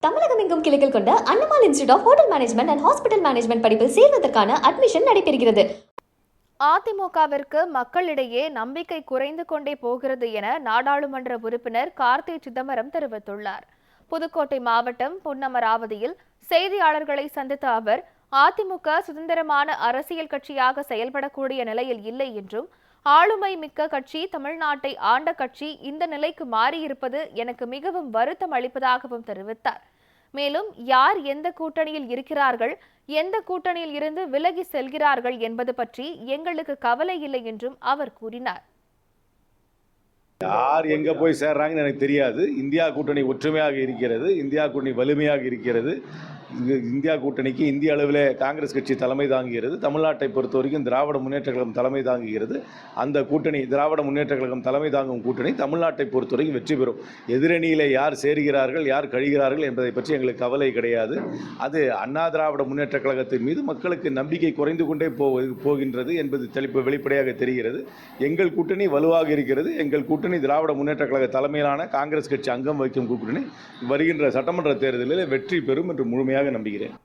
தமிழகம் எங்கும் கிளைகள் கொண்ட Annamalai institute of hotel management and hospital management படிப்பில் சேர்வதற்கான அட்மிஷன் நடைபெறுகிறது. அதிமுகவிற்கு மக்களிடையே நம்பிக்கை குறைந்து கொண்டே போகிறது என நாடாளுமன்ற உறுப்பினர் கார்த்தி சிதம்பரம் தெரிவித்துள்ளார். புதுக்கோட்டை மாவட்டம் பொன்னமராவதியில் செய்தியாளர்களை சந்தித்த அவர், அதிமுக சுதந்திரமான அரசியல் கட்சியாக செயல்படக்கூடிய நிலையில் இல்லை என்றும், ஆளுமை மிக்க கட்சி, தமிழ்நாட்டை ஆண்ட கட்சி இந்த நிலைக்கு மாறியிருப்பது எனக்கு மிகவும் வருத்தம் அளிப்பதாகவும் தெரிவித்தார். மேலும் யார் எந்த கூட்டணியில் இருக்கிறார்கள், எந்த கூட்டணியில் இருந்து விலகி செல்கிறார்கள் என்பது பற்றி எங்களுக்கு கவலை இல்லை என்றும் அவர் கூறினார். யார் எங்க போய் சேர்றாங்கன்னு எனக்கு தெரியாது. இந்தியா கூட்டணி ஒற்றுமையாக இருக்கிறது, இந்தியா கூட்டணி வலிமையாக இருக்கிறது. இந்தியா கூட்டணிக்கு இந்திய அளவில் காங்கிரஸ் கட்சி தலைமை தாங்குகிறது. தமிழ்நாட்டை பொறுத்த வரைக்கும் திராவிட முன்னேற்ற கழகம் தலைமை தாங்குகிறது. அந்த கூட்டணி, திராவிட முன்னேற்ற கழகம் தலைமை தாங்கும் கூட்டணி தமிழ்நாட்டை பொறுத்த வரைக்கும் வெற்றி பெறும். எதிரணியில் யார் சேர்கிறார்கள், யார் கழிகிறார்கள் என்பதை பற்றி எங்களுக்கு கவலை கிடையாது. அது அண்ணா திராவிட முன்னேற்ற கழகத்தின் மீது மக்களுக்கு நம்பிக்கை குறைந்து கொண்டே போகின்றது என்பது வெளிப்படையாக தெரிகிறது. எங்கள் கூட்டணி வலுவாக இருக்கிறது. எங்கள் கூட்டணி திராவிட முன்னேற்ற கழக தலைமையிலான காங்கிரஸ் கட்சி அங்கம் வகிக்கும் கூட்டணி வருகின்ற சட்டமன்ற தேர்தலில் வெற்றி பெறும் என்று முழுமையாக நம்புகிறேன்.